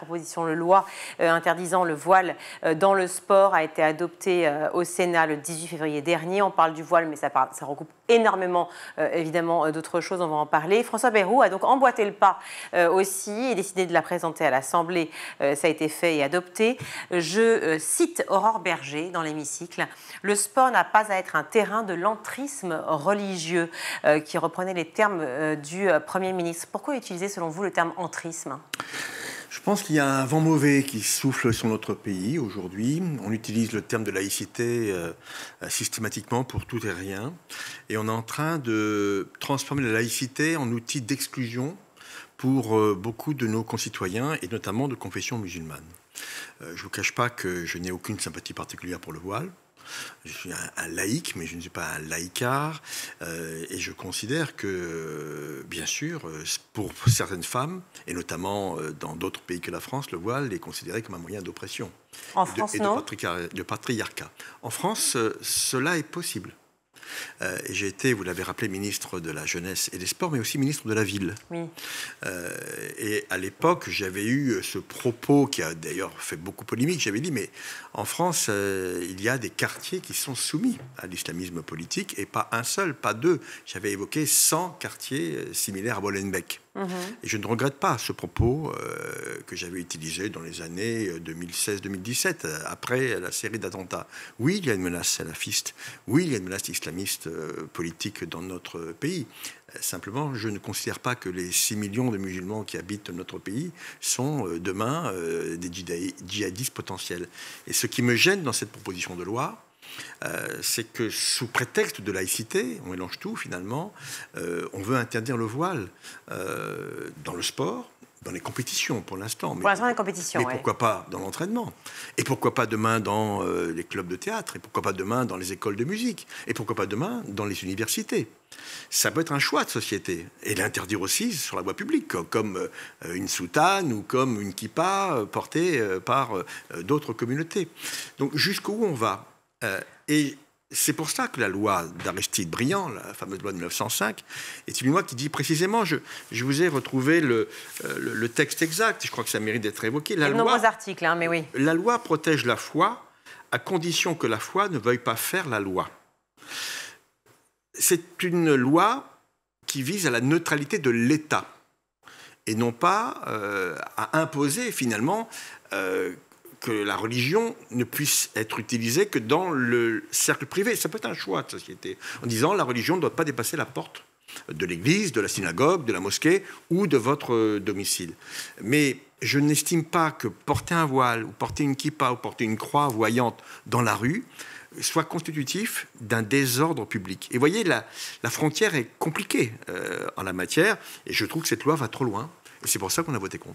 proposition de loi interdisant le voile dans le sport a été adoptée au Sénat le 18 février dernier. On parle du voile, mais ça regroupe énormément, évidemment, d'autres choses. On va en parler. François Bayrou a donc emboîté le pas aussi et décidé de la présenter à l'Assemblée. Ça a été fait et adopté. Je cite Aurore Berger dans l'hémicycle. Le sport n'a pas à être un terrain de l'entrisme religieux, qui reprenait les termes du Premier ministre. Pourquoi utiliser, selon vous, le terme entrisme ? Je pense qu'il y a un vent mauvais qui souffle sur notre pays aujourd'hui. On utilise le terme de laïcité systématiquement pour tout et rien. Et on est en train de transformer la laïcité en outil d'exclusion pour beaucoup de nos concitoyens, et notamment de confession musulmane. Je ne vous cache pas que je n'ai aucune sympathie particulière pour le voile. Je suis un laïc, mais je ne suis pas un laïcard. Et je considère que, bien sûr, pour certaines femmes, et notamment dans d'autres pays que la France, le voile est considéré comme un moyen d'oppression. En France, non ? De patriarcat. En France, cela est possible. J'ai été, vous l'avez rappelé, ministre de la Jeunesse et des Sports, mais aussi ministre de la Ville. Oui. Et à l'époque, j'avais eu ce propos qui a d'ailleurs fait beaucoup polémique. J'avais dit, mais en France, il y a des quartiers qui sont soumis à l'islamisme politique, et pas un seul, pas deux. J'avais évoqué 100 quartiers similaires à Molenbeek. Et je ne regrette pas ce propos que j'avais utilisé dans les années 2016-2017, après la série d'attentats. Oui, il y a une menace salafiste. Oui, il y a une menace islamiste politique dans notre pays. Simplement, je ne considère pas que les 6 millions de musulmans qui habitent notre pays sont demain des djihadistes potentiels. Et ce qui me gêne dans cette proposition de loi, c'est que sous prétexte de laïcité, on mélange tout finalement, on veut interdire le voile dans le sport, dans les compétitions pour l'instant. Pour l'instant, les compétitions, mais pourquoi pas dans l'entraînement ? Et pourquoi pas demain dans les clubs de théâtre ? Et pourquoi pas demain dans les écoles de musique ? Et pourquoi pas demain dans les universités ? Ça peut être un choix de société. Et l'interdire aussi sur la voie publique, comme une soutane ou comme une kippa portée par d'autres communautés. Donc jusqu'où on va ? Et c'est pour ça que la loi d'Aristide Briand, la fameuse loi de 1905, est une loi qui dit précisément, je vous ai retrouvé le texte exact, je crois que ça mérite d'être évoqué. Il y a de nombreux articles, hein, mais oui. La loi protège la foi à condition que la foi ne veuille pas faire la loi. C'est une loi qui vise à la neutralité de l'État et non pas à imposer finalement que la religion ne puisse être utilisée que dans le cercle privé. Ça peut être un choix de société, en disant la religion ne doit pas dépasser la porte de l'église, de la synagogue, de la mosquée ou de votre domicile. Mais je n'estime pas que porter un voile, ou porter une kippa, ou porter une croix voyante dans la rue soit constitutif d'un désordre public. Et vous voyez, la frontière est compliquée en la matière, et je trouve que cette loi va trop loin. Et c'est pour ça qu'on a voté contre.